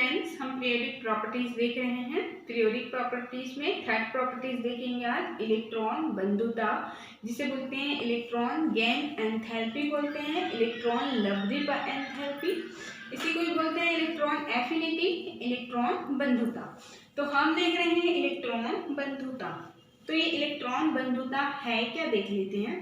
Friends, हम periodic properties देख रहे हैं। पीरियोडिक प्रॉपर्टीज में थर्ड प्रॉपर्टीज देखेंगे आज। इलेक्ट्रॉन बंधुता, जिसे बोलते हैं इलेक्ट्रॉन गेन एंथैल्पी बोलते हैं, इलेक्ट्रॉन लब्धि पर एंथैल्पी, इसी को भी बोलते हैं इलेक्ट्रॉन एफिनिटी, इलेक्ट्रॉन बंधुता। तो हम देख रहे हैं इलेक्ट्रॉन बंधुता। तो ये इलेक्ट्रॉन बंधुता है क्या, देख लेते हैं।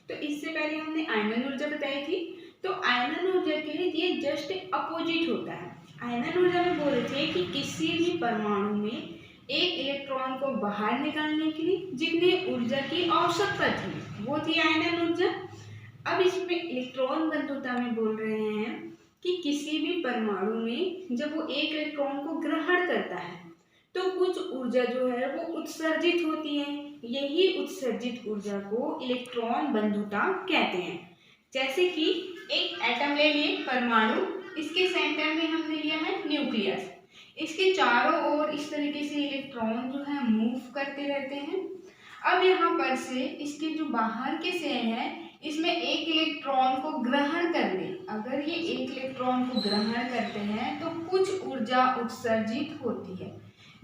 तो इससे पहले हमने आयनन ऊर्जा बताई थी। तो आयनन ऊर्जा के लिए ये जस्ट अपोजिट होता है। आयनन ऊर्जा में बोल रहे थे कि किसी भी परमाणु में एक इलेक्ट्रॉन को बाहर निकालने के लिए जितनी ऊर्जा की आवश्यकता थी वो थी आयनन ऊर्जा। अब इसमें इलेक्ट्रॉन बंधुता में बोल रहे हैं कि किसी भी परमाणु में जब वो एक इलेक्ट्रॉन को ग्रहण करता है तो कुछ ऊर्जा जो है वो उत्सर्जित होती है। यही उत्सर्जित ऊर्जा को इलेक्ट्रॉन बंधुता कहते हैं। जैसे कि एक एटम ले लिए, परमाणु, इसके सेंटर में हमने लिया है न्यूक्लियस। इसके चारों ओर इस तरीके से इलेक्ट्रॉन जो है मूव करते रहते हैं। अब यहाँ पर से इसके जो बाहर के शेल है इसमें एक इलेक्ट्रॉन को ग्रहण कर ले। अगर ये एक इलेक्ट्रॉन को ग्रहण करते हैं तो कुछ ऊर्जा उत्सर्जित होती है,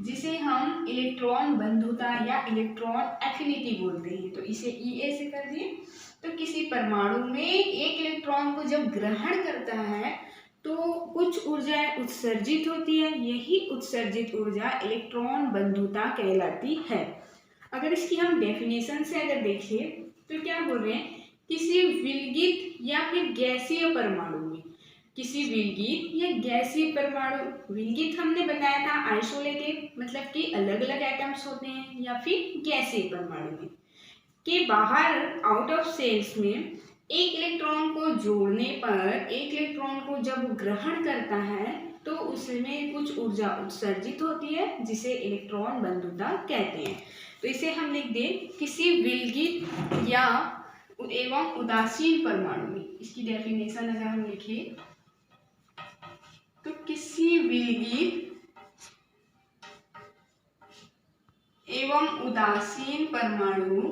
जिसे हम इलेक्ट्रॉन बंधुता या इलेक्ट्रॉन एफिनिटी बोलते हैं। तो इसे ई से कर दिए। तो किसी परमाणु में एक इलेक्ट्रॉन को जब ग्रहण करता है तो कुछ ऊर्जा उत्सर्जित होती है। यही उत्सर्जित ऊर्जा इलेक्ट्रॉन बंधुता कहलाती है। अगर इसकी हम डेफिनेशन से अगर देखें तो क्या बोल रहे हैं, किसी विलगित या फिर गैसीय परमाणु में, किसी विलगित या गैसीय परमाणु, विलगित हमने बताया था आइसोलेटेड, मतलब कि अलग अलग एटम्स होते हैं, या फिर गैसीय परमाणु में के बाहर आउट ऑफ सेल्स में एक इलेक्ट्रॉन को जोड़ने पर, एक इलेक्ट्रॉन को जब ग्रहण करता है तो उसमें कुछ ऊर्जा उत्सर्जित होती है, जिसे इलेक्ट्रॉन बंधुता कहते हैं। तो इसे हम लिख दें, किसी विलगित या एवं उदासीन परमाणु में, इसकी डेफिनेशन अगर हम लिखें तो किसी विलगित एवं उदासीन परमाणु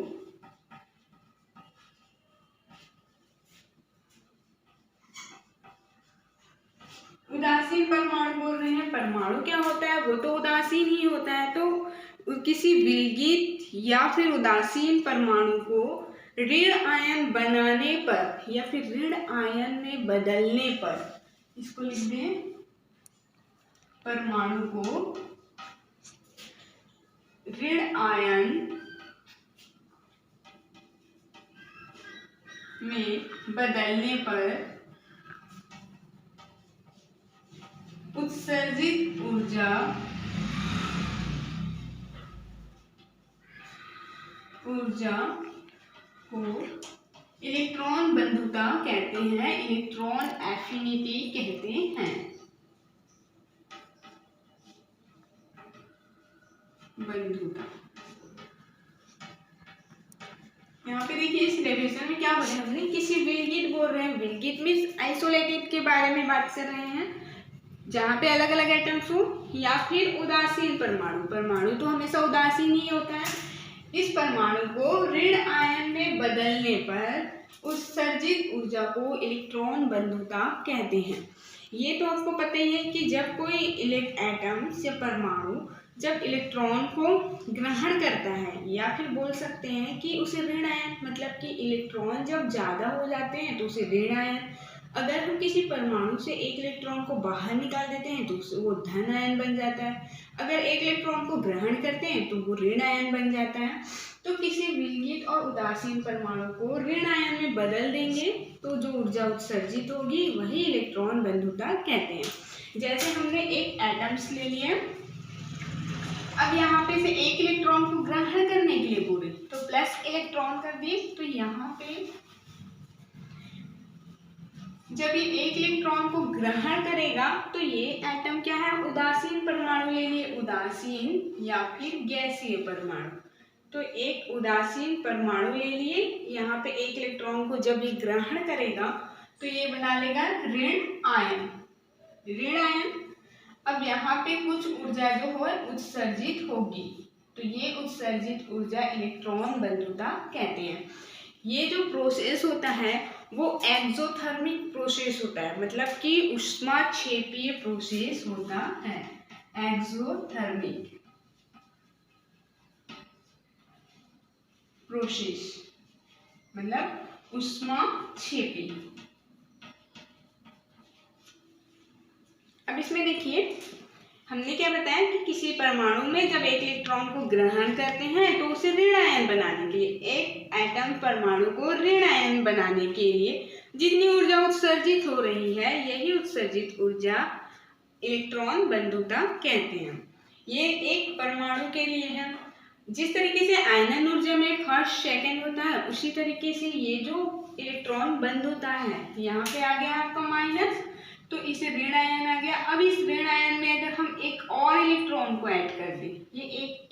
उदासीन परमाणु बोल रहे हैं। परमाणु क्या होता है, वो तो उदासीन ही होता है। तो किसी विलगित या फिर उदासीन परमाणु को ऋण आयन बनाने पर या फिर ऋण आयन में बदलने पर, इसको लिख दें, परमाणु को ऋण आयन में बदलने पर उत्सर्जित ऊर्जा को इलेक्ट्रॉन बंधुता कहते हैं, इलेक्ट्रॉन एफिनिटी कहते हैं। बंधुता यहाँ पे देखिए, इस डेफिनेशन में क्या बोले हमने, किसी विलगित बोल रहे हैं। विलगित मीन्स आइसोलेटेड के बारे में बात कर रहे हैं, जहाँ पे अलग अलग एटम्स हो, या फिर उदासीन परमाणु। परमाणु तो हमेशा उदासीन ही होता है। इस परमाणु को ऋण आयन में बदलने पर उत्सर्जित ऊर्जा को इलेक्ट्रॉन बंधुता कहते हैं। ये तो आपको पता ही है कि जब कोई एटम्स या परमाणु जब इलेक्ट्रॉन को ग्रहण करता है, या फिर बोल सकते हैं कि उसे ऋण आयन, मतलब कि इलेक्ट्रॉन जब ज़्यादा हो जाते हैं तो उसे ऋण आयन। अगर हम किसी परमाणु से एक इलेक्ट्रॉन को बाहर निकाल देते हैं तो वो धन आयन बन जाता है। अगर एक इलेक्ट्रॉन को ग्रहण करते हैं तो वो ऋण आयन बन जाता है। तो किसी विलगित और उदासीन परमाणु को ऋण आयन में बदल देंगे तो जो ऊर्जा उत्सर्जित होगी वही इलेक्ट्रॉन बंधुता कहते हैं। जैसे हमने एक एटम्स ले लिया, अब यहाँ पे से एक इलेक्ट्रॉन को ग्रहण करने के लिए बोले तो प्लस इलेक्ट्रॉन कर दिए। तो यहाँ पे जब ये एक इलेक्ट्रॉन को ग्रहण करेगा तो ये एटम क्या है, उदासीन परमाणु ले लिए, उदासीन या फिर गैसीय परमाणु। तो एक उदासीन परमाणु ले लिए, यहाँ पे एक इलेक्ट्रॉन को जब ये ग्रहण करेगा तो ये बना लेगा ऋण आयन, ऋण आयन। अब यहाँ पे कुछ ऊर्जा जो हो उत्सर्जित होगी, तो ये उत्सर्जित ऊर्जा इलेक्ट्रॉन बंधुता कहते हैं। ये जो प्रोसेस होता है वो एक्सोथर्मिक प्रोसेस होता है, मतलब कि ऊष्माक्षेपीय प्रोसेस होता है। एक्सोथर्मिक प्रोसेस मतलब ऊष्माक्षेपी। अब इसमें देखिए हमने क्या बताया कि किसी परमाणु में जब एक इलेक्ट्रॉन को ग्रहण करते हैं तो उसे ऋण आयन बनाने के लिए, एक एटम परमाणु को ऋण आयन बनाने के लिए जितनी ऊर्जा उत्सर्जित हो रही है, यही उत्सर्जित ऊर्जा इलेक्ट्रॉन बंधुता कहते हैं। ये एक परमाणु के लिए है। जिस तरीके से आयनन ऊर्जा में फर्स्ट सेकंड होता है, उसी तरीके से ये जो इलेक्ट्रॉन बंधुता है, यहाँ पे आ गया आपका माइनस, तो इसे ऋण आयन आ गया। अब इस ऋण आयन में अगर हम एक और इलेक्ट्रॉन को ऐड कर दें, ये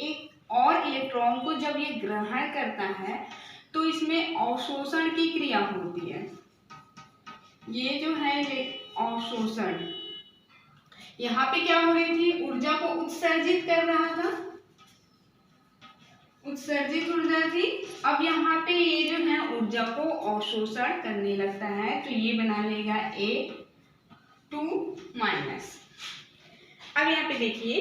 एक और इलेक्ट्रॉन को जब ये ग्रहण करता है तो इसमें अवशोषण की क्रिया होती है। ये जो है अवशोषण, यहाँ पे क्या हो रही थी, ऊर्जा को उत्सर्जित कर रहा था, उत्सर्जित ऊर्जा थी। अब यहाँ पे ये जो है ऊर्जा को अवशोषण करने लगता है, तो ये बना लेगा A2-। अब यहाँ पे देखिए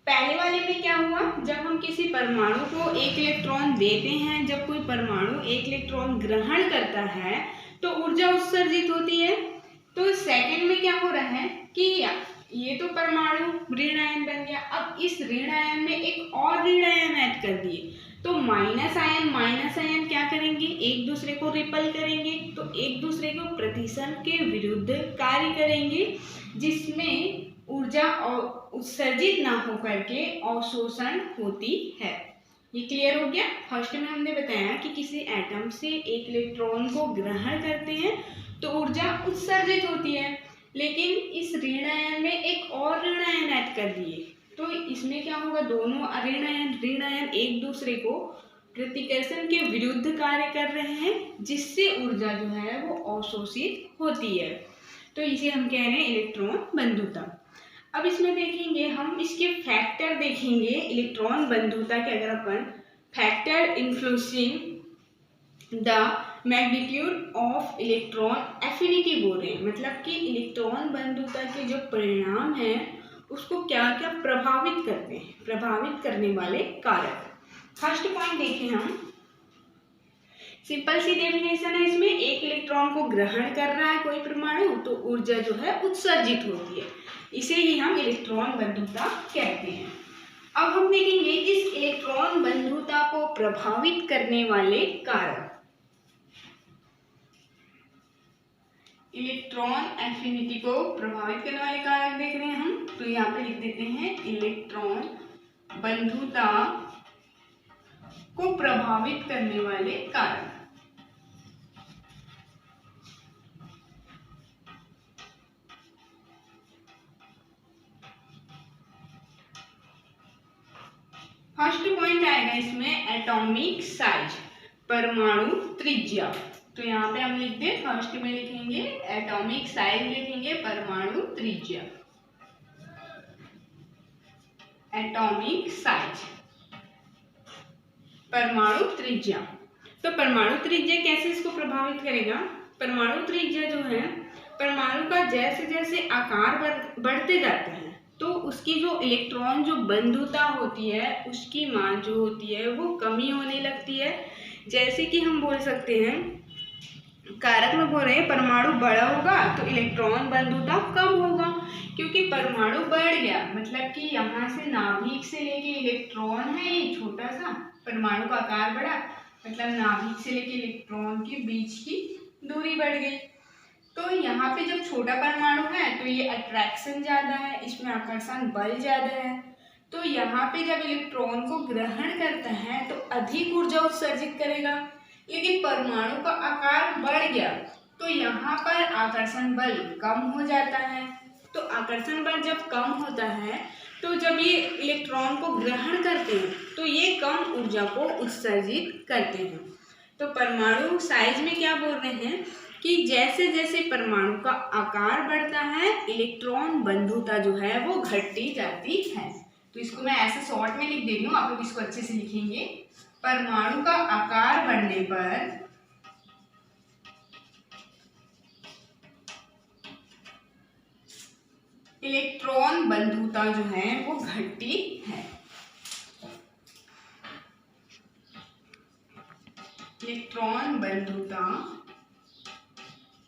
पहले वाले में क्या हुआ, जब हम किसी परमाणु को एक इलेक्ट्रॉन देते हैं, जब कोई परमाणु एक इलेक्ट्रॉन ग्रहण करता है तो ऊर्जा उत्सर्जित होती है। तो सेकंड में क्या हो रहा है कि ये तो परमाणु ऋण आयन बन गया, अब इस ऋण आयन में एक और ऋण आयन ऐड कर दिए, तो माइनस आयन क्या करेंगे, एक दूसरे को रिपल करेंगे, तो एक दूसरे को प्रतिसरण के विरुद्ध कार्य करेंगे, जिसमें ऊर्जा उत्सर्जित ना होकर के अवशोषण होती है। ये क्लियर हो गया। फर्स्ट में हमने बताया कि किसी एटम से एक इलेक्ट्रॉन को ग्रहण करते हैं तो ऊर्जा उत्सर्जित होती है, लेकिन इस ऋण आयन में एक और ऋण आयन ऐड कर दिए, तो इसमें क्या होगा, दोनों ऋण आयन एक दूसरे को प्रतिकर्षण के विरुद्ध कार्य कर रहे हैं, जिससे ऊर्जा जो है वो अवशोषित होती है। तो इसे हम कह रहे हैं इलेक्ट्रॉन बंधुता। अब इसमें देखेंगे हम, इसके फैक्टर देखेंगे इलेक्ट्रॉन बंधुता के। अगर अपन factor influencing the magnitude of electron affinity बोल रहे हैं, मतलब कि इलेक्ट्रॉन बंधुता के जो परिणाम हैं उसको क्या क्या प्रभावित करते हैं, प्रभावित करने वाले कारक। फर्स्ट पॉइंट देखें हम, सिंपल सी डेफिनेशन है इसमें, एक इलेक्ट्रॉन को ग्रहण कर रहा है कोई परमाणु तो ऊर्जा जो है उत्सर्जित होती है, इसे ही हम इलेक्ट्रॉन बंधुता कहते हैं। अब हम देखेंगे इस इलेक्ट्रॉन बंधुता को प्रभावित करने वाले कारक। इलेक्ट्रॉन एफिनिटी को प्रभावित करने वाले कारक देख रहे हैं हम, तो यहाँ पे लिख देते हैं इलेक्ट्रॉन बंधुता को प्रभावित करने वाले कारक। फर्स्ट पॉइंट आएगा इसमें एटॉमिक साइज, परमाणु त्रिज्या। तो यहाँ पे हम लिख दे, फर्स्ट में लिखेंगे एटॉमिक साइज, लिखेंगे परमाणु त्रिज्या, एटॉमिक साइज, परमाणु त्रिज्या। तो परमाणु त्रिज्या कैसे इसको प्रभावित करेगा, परमाणु त्रिज्या जो है, परमाणु का जैसे जैसे आकार बढ़ते जाता है तो उसकी जो इलेक्ट्रॉन जो बंधुता होती है उसकी मान जो होती है वो कमी होने लगती है। जैसे कि हम बोल सकते हैं, कारक में बोल रहे हैं परमाणु बड़ा होगा तो इलेक्ट्रॉन बंधुता कम होगा, क्योंकि परमाणु बढ़ गया, मतलब कि यहाँ से नाभिक से लेके इलेक्ट्रॉन है ये छोटा सा, परमाणु का आकार बढ़ा, मतलब नाभिक से लेके इलेक्ट्रॉन के बीच की दूरी बढ़ गई। तो यहाँ पे जब छोटा परमाणु है तो ये अट्रैक्शन ज़्यादा है, इसमें आकर्षण बल ज़्यादा है, तो यहाँ पे जब इलेक्ट्रॉन को ग्रहण करता है तो अधिक ऊर्जा उत्सर्जित करेगा। लेकिन परमाणु का आकार बढ़ गया तो यहाँ पर आकर्षण बल कम हो जाता है। तो आकर्षण बल जब कम होता है तो जब ये इलेक्ट्रॉन को ग्रहण करते हैं तो ये कम ऊर्जा को उत्सर्जित करते हैं। तो परमाणु साइज में क्या बोल रहे हैं कि जैसे जैसे परमाणु का आकार बढ़ता है इलेक्ट्रॉन बंधुता जो है वो घटती जाती है। तो इसको मैं ऐसे शॉर्ट में लिख दे रही हूँ, आप लोग इसको अच्छे से लिखेंगे। परमाणु का आकार बढ़ने पर इलेक्ट्रॉन बंधुता जो है वो घटती है। इलेक्ट्रॉन बंधुता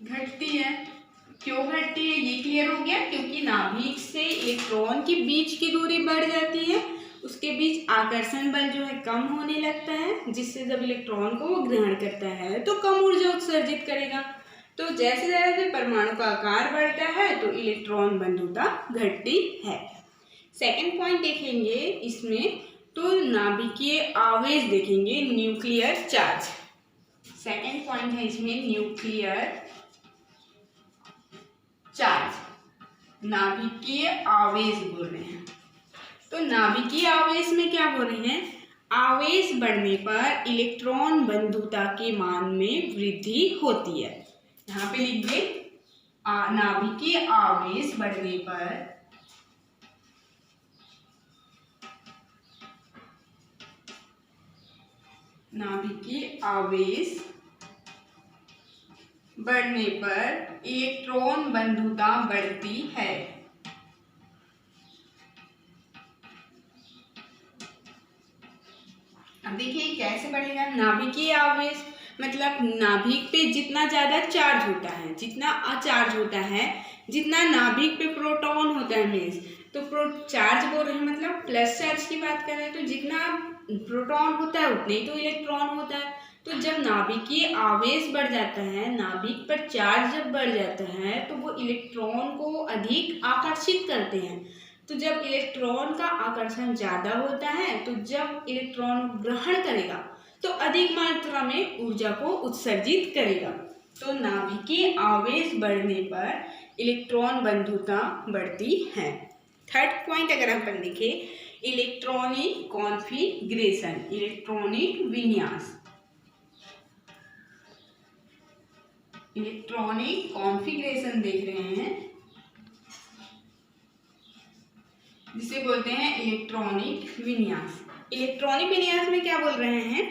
घटती है। क्यों घटती है ये क्लियर हो गया, क्योंकि नाभिक से इलेक्ट्रॉन के बीच की दूरी बढ़ जाती है, उसके बीच आकर्षण बल जो है कम होने लगता है, जिससे जब इलेक्ट्रॉन को वो ग्रहण करता है तो कम ऊर्जा उत्सर्जित करेगा। तो जैसे जैसे परमाणु का आकार बढ़ता है तो इलेक्ट्रॉन बंधुता घटती है। सेकंड पॉइंट देखेंगे इसमें, तो नाभिकीय आवेश देखेंगे, न्यूक्लियर चार्ज। सेकंड पॉइंट है इसमें न्यूक्लियर चार्ज, नाभिकीय आवेश बोल रहे हैं। तो नाभिकीय आवेश में क्या बोल रहे हैं, आवेश बढ़ने पर इलेक्ट्रॉन बंधुता के मान में वृद्धि होती है। यहाँ पे लिख दे, नाभिकीय आवेश बढ़ने पर नाभिकीय आवेश बढ़ने पर इलेक्ट्रॉन बंधुता बढ़ती है। अब देखिए कैसे बढ़ेगा, नाभिकीय आवेश मतलब नाभिक पे जितना ज्यादा चार्ज होता है, जितना अचार्ज होता है, जितना नाभिक पे प्रोटॉन होता है मीन्स, तो चार्ज बोल रहे हैं मतलब प्लस चार्ज की बात कर रहे हैं, तो जितना प्रोटॉन होता है उतने ही तो इलेक्ट्रॉन होता है। तो जब नाभिकीय आवेश बढ़ जाता है, नाभिक पर चार्ज जब बढ़ जाता है तो वो इलेक्ट्रॉन को अधिक आकर्षित करते हैं। तो जब इलेक्ट्रॉन का आकर्षण ज़्यादा होता है तो जब इलेक्ट्रॉन ग्रहण करेगा तो अधिक मात्रा में ऊर्जा को उत्सर्जित करेगा। तो नाभिकीय आवेश बढ़ने पर इलेक्ट्रॉन बंधुता बढ़ती है। थर्ड पॉइंट अगर अपन देखें, इलेक्ट्रॉनिक कॉन्फ़िगरेशन, इलेक्ट्रॉनिक विन्यास, इलेक्ट्रॉनिक कॉन्फ़िगरेशन देख रहे हैं जिसे बोलते हैं इलेक्ट्रॉनिक विन्यास। इलेक्ट्रॉनिक विन्यास में क्या बोल रहे हैं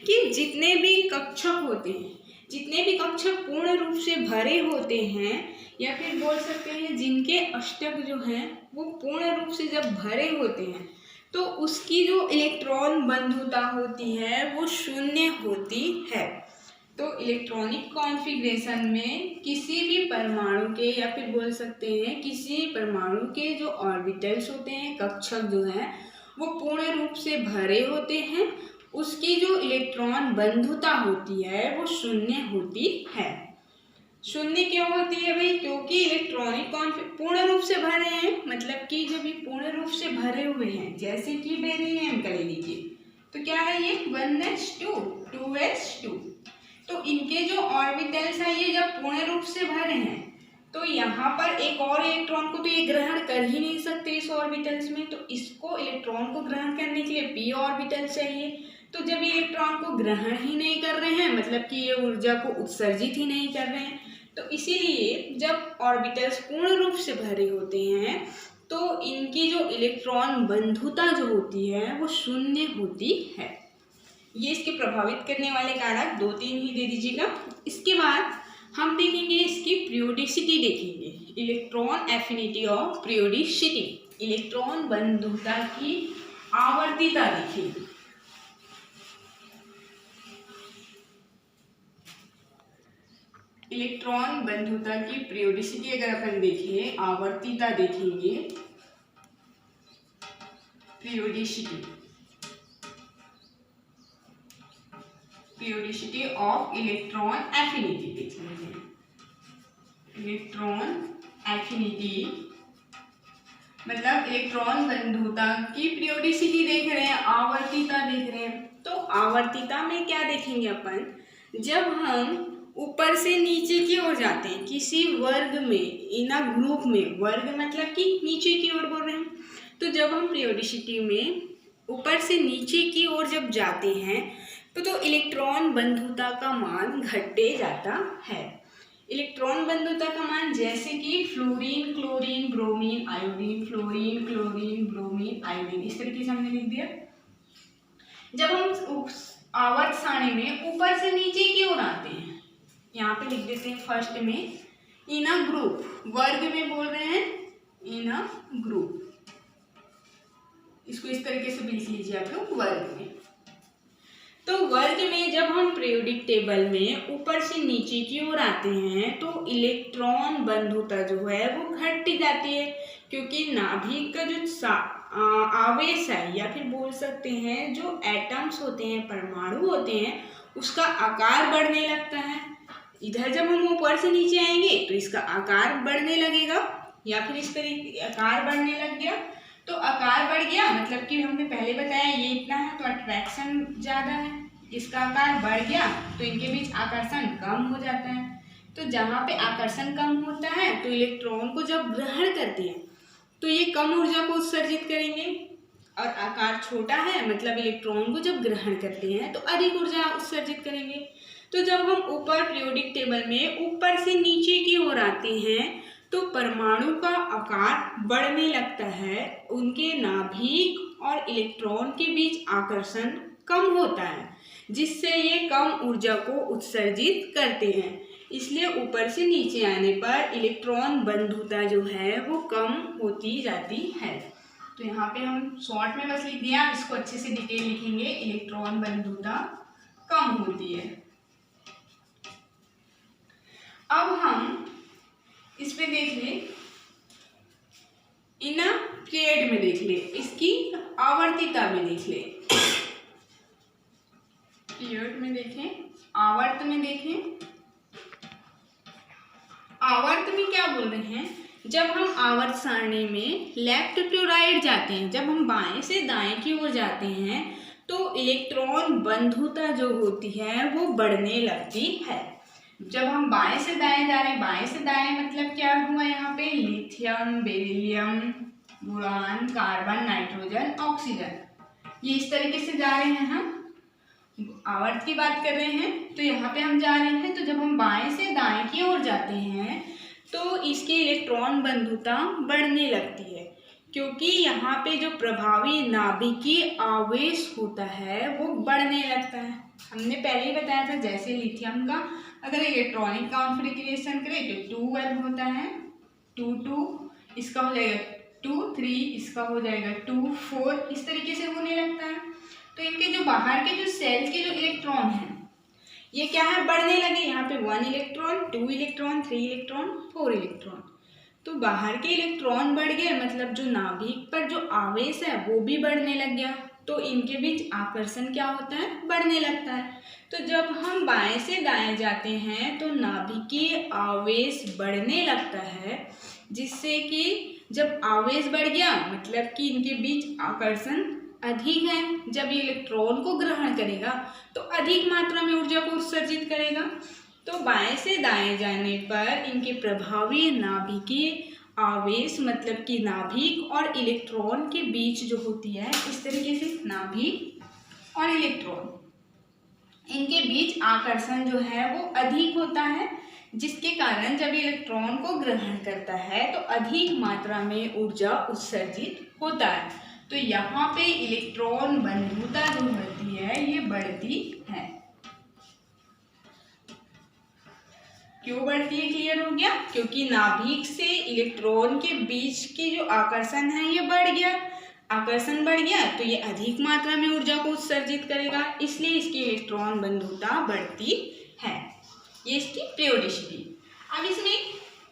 कि जितने भी कक्षक होते हैं, जितने भी कक्षक पूर्ण रूप से भरे होते हैं, या फिर बोल सकते हैं जिनके अष्टक जो हैं वो पूर्ण रूप से जब भरे होते हैं तो उसकी जो इलेक्ट्रॉन बंधुता होती है वो शून्य होती है। तो इलेक्ट्रॉनिक कॉन्फ़िगरेशन में किसी भी परमाणु के, या फिर बोल सकते हैं किसी परमाणु के जो ऑर्बिटल्स होते हैं, कक्षक जो हैं वो पूर्ण रूप से भरे होते हैं, उसकी जो इलेक्ट्रॉन बंधुता होती है वो शून्य होती है। शून्य क्यों होती है भाई, क्योंकि इलेक्ट्रॉनिक पूर्ण रूप से भरे हैं, मतलब कि जब ये पूर्ण रूप से भरे हुए हैं, जैसे कि बेरिलियम का ले लीजिए, तो क्या है ये 1s2 2s2, तो इनके जो ऑर्बिटल्स हैं ये जब पूर्ण रूप से भरे हैं तो यहाँ पर एक और इलेक्ट्रॉन को तो ये ग्रहण कर ही नहीं सकते इस ऑर्बिटल्स में, तो इसको इलेक्ट्रॉन को ग्रहण करने के लिए p ऑर्बिटल चाहिए। तो जब ये इलेक्ट्रॉन को ग्रहण ही नहीं कर रहे हैं, मतलब कि ये ऊर्जा को उत्सर्जित ही नहीं कर रहे हैं, तो इसीलिए जब ऑर्बिटल्स पूर्ण रूप से भरे होते हैं तो इनकी जो इलेक्ट्रॉन बंधुता जो होती है वो शून्य होती है। ये इसके प्रभावित करने वाले कारक 2-3 ही दे दीजिएगा। इसके बाद हम देखेंगे इसकी पीरियोडिसिटी, देखेंगे electron affinity of periodicity, electron बंधुता की आवर्तीता देखेंगे। इलेक्ट्रॉन बंधुता की पीरियोडिसिटी अगर अपन देखें, आवर्तीता देखेंगे, पीरियोडिसिटी ऑफ इलेक्ट्रॉन एफिनिटी देख लीजिए। इलेक्ट्रॉन एफिनिटी मतलब इलेक्ट्रॉन बंधुता की पीरियोडिसिटी देख रहे हैं, आवर्तीता देख रहे हैं। तो आवर्तीता में क्या देखेंगे अपन, जब हम ऊपर से नीचे की ओर जाते हैं किसी वर्ग में, इन अ ग्रुप में, वर्ग मतलब कि नीचे की ओर बोल रहे हैं, तो जब हम पीरियोडिसिटी में ऊपर से नीचे की ओर जब जाते हैं तो इलेक्ट्रॉन बंधुता का मान घटते जाता है। इलेक्ट्रॉन बंधुता का मान जैसे कि fluorine, chlorine, bromine, iodine, fluorine, chlorine, bromine, iodine, इस तरीके से हमने लिख दिया। जब हम आवर्त सारणी में ऊपर से नीचे की ओर आते हैं, यहाँ पे लिख देते हैं फर्स्ट में इन अ ग्रुप, वर्ग में बोल रहे हैं इन अ ग्रुप। इसको इस तरीके से भी लिख लीजिए आप लोग वर्ग में। तो वर्ग में जब हम पीरियोडिक टेबल में ऊपर से नीचे की ओर आते हैं तो इलेक्ट्रॉन बंधुता जो है वो घटती जाती है, क्योंकि नाभिक का जो आवेश है या फिर बोल सकते हैं जो एटम्स होते हैं, परमाणु होते हैं, उसका आकार बढ़ने लगता है। इधर जब हम ऊपर से नीचे आएंगे तो इसका आकार बढ़ने लगेगा, या फिर इस तरीके आकार बढ़ने लग गया। तो आकार बढ़ गया मतलब कि हमने पहले बताया ये इतना है तो अट्रैक्शन ज़्यादा है, इसका आकार बढ़ गया तो इनके बीच आकर्षण कम हो जाता है। तो जहाँ पे आकर्षण कम होता है तो इलेक्ट्रॉन को जब ग्रहण करते हैं तो ये कम ऊर्जा को उत्सर्जित करेंगे, और आकार छोटा है मतलब इलेक्ट्रॉन को जब ग्रहण करते हैं तो अधिक ऊर्जा उत्सर्जित करेंगे। तो जब हम ऊपर पीरियोडिक टेबल में ऊपर से नीचे की ओर आते हैं तो परमाणु का आकार बढ़ने लगता है, उनके नाभिक और इलेक्ट्रॉन के बीच आकर्षण कम होता है, जिससे ये कम ऊर्जा को उत्सर्जित करते हैं। इसलिए ऊपर से नीचे आने पर इलेक्ट्रॉन बंधुता जो है वो कम होती जाती है। तो यहाँ पे हम शॉर्ट में बस लिख दिया, इसको अच्छे से डिटेल लिखेंगे। इलेक्ट्रॉन बंधुता कम होती है। अब हम इस पे देख ले, इन पीरियड में देख ले, इसकी आवर्तिता में देख ले। पीरियड में देखें, आवर्त में देखें। आवर्त में क्या बोल रहे हैं, जब हम आवर्त सारणी में लेफ्ट टू राइट जाते हैं, जब हम बाएं से दाएं की ओर जाते हैं तो इलेक्ट्रॉन बंधुता जो होती है वो बढ़ने लगती है। जब हम बाएं से दाएं जा रहे हैं, बाएं से दाएं मतलब क्या हुआ, यहाँ पे lithium, beryllium, boron, carbon, nitrogen, oxygen, ये इस तरीके से जा रहे हैं। हम आवर्त की बात कर रहे हैं तो यहाँ पे हम जा रहे हैं। तो जब हम बाएं से दाएं की ओर जाते हैं तो इसकी इलेक्ट्रॉन बंधुता बढ़ने लगती है, क्योंकि यहाँ पे जो प्रभावी नाभिकीय आवेश होता है वो बढ़ने लगता है। हमने पहले ही बताया था, जैसे लिथियम का अगर इलेक्ट्रॉनिक कॉन्फ़िगरेशन करें तो 2 होता है, 2 इसका हो जाएगा 2 3, इसका हो जाएगा 2 4, इस तरीके से होने लगता है। तो इनके जो बाहर के जो सेल के जो इलेक्ट्रॉन हैं ये क्या है, बढ़ने लगे। यहाँ पे 1 इलेक्ट्रॉन, 2 इलेक्ट्रॉन, 3 इलेक्ट्रॉन, 4 इलेक्ट्रॉन। तो बाहर के इलेक्ट्रॉन बढ़ गए मतलब जो नाभिक पर जो आवेश है वो भी बढ़ने लग गया, तो इनके बीच आकर्षण क्या होता है, बढ़ने लगता है। तो जब हम बाएं से दाएं जाते हैं तो नाभिकीय आवेश बढ़ने लगता है, जिससे कि जब आवेश बढ़ गया मतलब कि इनके बीच आकर्षण अधिक है। जब ये इलेक्ट्रॉन को ग्रहण करेगा तो अधिक मात्रा में ऊर्जा को उत्सर्जित करेगा। तो बाएं से दाएं जाने पर इनके प्रभावी नाभिकीय आवेश मतलब कि नाभिक और इलेक्ट्रॉन के बीच जो होती है, इस तरीके से नाभिक और इलेक्ट्रॉन इनके बीच आकर्षण जो है वो अधिक होता है, जिसके कारण जब इलेक्ट्रॉन को ग्रहण करता है तो अधिक मात्रा में ऊर्जा उत्सर्जित होता है। तो यहाँ पे इलेक्ट्रॉन बंधुता जो होती है ये बढ़ती है। क्यों बढ़ती है, क्लियर हो गया, क्योंकि नाभिक से इलेक्ट्रॉन के बीच की जो आकर्षण है ये बढ़ गया। आकर्षण बढ़ गया तो ये अधिक मात्रा में ऊर्जा को उत्सर्जित करेगा, इसलिए इसकी इलेक्ट्रॉन बंधुता बढ़ती है। ये इसकी पीरियोडिसिटी। अब इसमें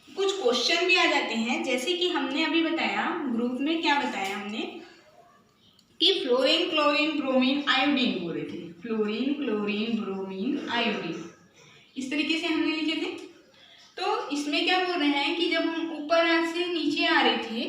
कुछ क्वेश्चन भी आ जाते हैं, जैसे कि हमने अभी बताया ग्रुप में, क्या बताया हमने कि फ्लोरीन, क्लोरीन, ब्रोमीन, आयोडीन बोल रहे थे। फ्लोरीन, क्लोरीन, ब्रोमीन, आयोडीन, इस तरीके से हमने लिखे थे। तो इसमें क्या बोल रहे हैं कि जब हम ऊपर से नीचे आ रहे थे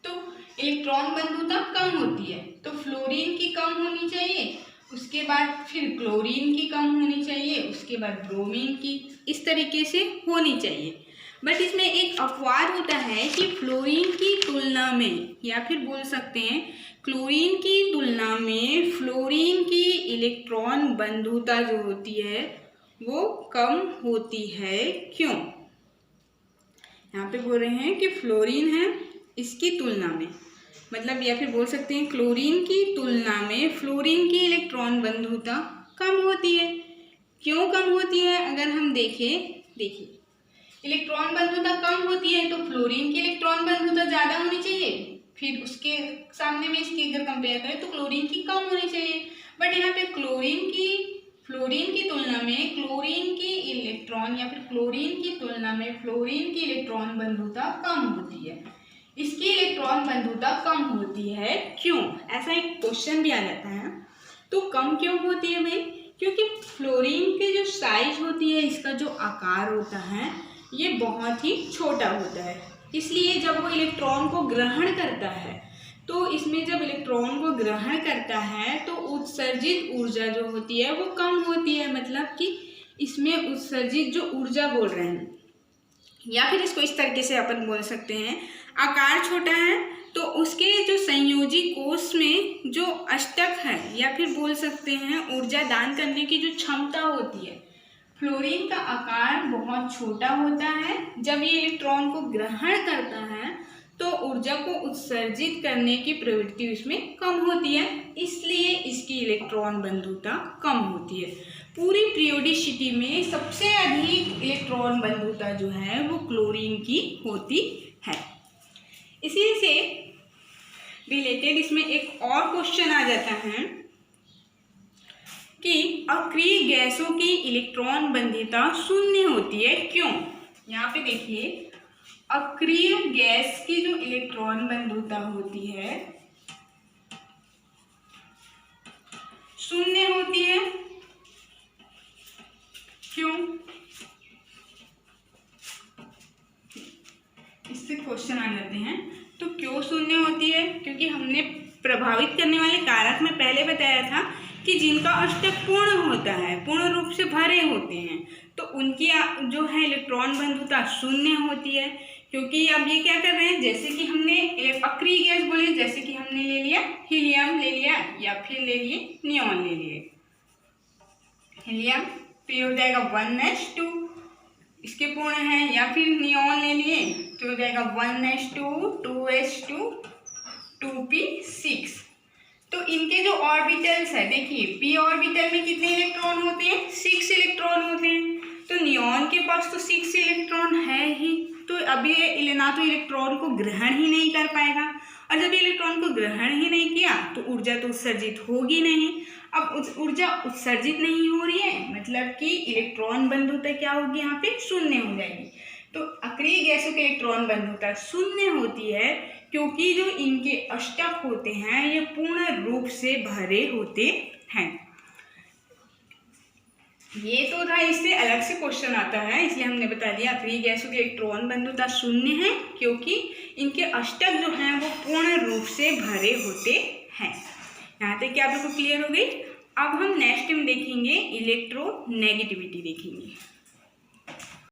तो इलेक्ट्रॉन बंधुता कम होती है, तो फ्लोरीन की कम होनी चाहिए, उसके बाद फिर क्लोरीन की कम होनी चाहिए, उसके बाद ब्रोमीन की, इस तरीके से होनी चाहिए। बट इसमें एक अपवाद होता है कि फ्लोरीन की तुलना में, या फिर बोल सकते हैं क्लोरीन की तुलना में फ्लोरीन की इलेक्ट्रॉन बंधुता जो होती है वो कम होती है। क्यों, यहाँ पे बोल रहे हैं कि फ्लोरीन है इसकी तुलना में, मतलब या फिर बोल सकते हैं क्लोरीन की तुलना में फ्लोरीन की इलेक्ट्रॉन बंधुता कम होती है। क्यों कम होती है, अगर हम देखें, देखिए इलेक्ट्रॉन बंधुता कम होती है तो फ्लोरीन की इलेक्ट्रॉन बंधुता ज़्यादा होनी चाहिए, फिर उसके सामने में इसकी अगर कंपेयर करें तो क्लोरीन की कम होनी चाहिए। बट यहाँ पे फ्लोरीन की तुलना में क्लोरीन की इलेक्ट्रॉन या फिर क्लोरीन की तुलना में फ्लोरीन की इलेक्ट्रॉन बंधुता कम होती है। इसकी इलेक्ट्रॉन बंधुता कम होती है क्यों? ऐसा एक क्वेश्चन भी आ जाता है। तो कम क्यों होती है भाई? क्योंकि फ्लोरीन की जो साइज होती है, इसका जो आकार होता है, ये बहुत ही छोटा होता है। इसलिए जब वो इलेक्ट्रॉन को ग्रहण करता है तो इसमें जब इलेक्ट्रॉन को ग्रहण करता है तो उत्सर्जित ऊर्जा जो होती है वो कम होती है। मतलब कि इसमें उत्सर्जित जो ऊर्जा बोल रहे हैं, या फिर इसको इस तरीके से अपन बोल सकते हैं, आकार छोटा है तो उसके जो संयोजी कोष में जो अष्टक है या फिर बोल सकते हैं ऊर्जा दान करने की जो क्षमता होती है, फ्लोरीन का आकार बहुत छोटा होता है। जब ये इलेक्ट्रॉन को ग्रहण करता है तो ऊर्जा को उत्सर्जित करने की प्रवृत्ति उसमें कम होती है, इसलिए इसकी इलेक्ट्रॉन बंधुता कम होती है। पूरी पीरियोडिसिटी में सबसे अधिक इलेक्ट्रॉन बंधुता जो है वो क्लोरीन की होती है। इसी से रिलेटेड इसमें एक और क्वेश्चन आ जाता है कि अक्रिय गैसों की इलेक्ट्रॉन बंधुता शून्य होती है क्यों? यहाँ पे देखिए, अक्रिय गैस की जो इलेक्ट्रॉन बंधुता होती है शून्य होती है क्यों? इससे क्वेश्चन आ जाते हैं। तो क्यों शून्य होती है? क्योंकि हमने प्रभावित करने वाले कारक में पहले बताया था कि जिनका अष्टक पूर्ण होता है, पूर्ण रूप से भरे होते हैं, तो उनकी जो है इलेक्ट्रॉन बंधुता शून्य होती है। क्योंकि अब ये क्या कर रहे हैं, जैसे कि हमने अक्रिय गैस बोले, जैसे कि हमने ले लिया हीलियम ले लिया या फिर ले लिए नियॉन ले लिए। हीलियम तो हो जाएगा 1s2 इसके पूर्ण है, या फिर नियॉन ले लिए तो हो जाएगा 1s2 2s2 2p6। तो इनके जो ऑर्बिटल्स है, देखिए p ऑर्बिटल में कितने इलेक्ट्रॉन होते हैं? 6 इलेक्ट्रॉन होते हैं। तो नियॉन के पास तो 6 इलेक्ट्रॉन है ही, तो अभी ये ना तो इलेक्ट्रॉन को ग्रहण ही नहीं कर पाएगा, और जब इलेक्ट्रॉन को ग्रहण ही नहीं किया तो ऊर्जा तो उत्सर्जित होगी नहीं। अब ऊर्जा उत्सर्जित नहीं हो रही है, मतलब कि इलेक्ट्रॉन बंधुता क्या होगी? यहाँ पे शून्य हो जाएगी। तो अक्रिय गैसों की इलेक्ट्रॉन बंधुता शून्य होती है क्योंकि जो इनके अष्टक होते हैं ये पूर्ण रूप से भरे होते हैं। ये तो था, इससे अलग से क्वेश्चन आता है, इसलिए हमने बता दिया अक्रिय गैसों की इलेक्ट्रॉन बंधुता शून्य है क्योंकि इनके अष्टक जो हैं वो पूर्ण रूप से भरे होते हैं। यहाँ तक क्या आप लोग को क्लियर हो गई? अब हम नेक्स्ट में देखेंगे इलेक्ट्रोनेगेटिविटी देखेंगे।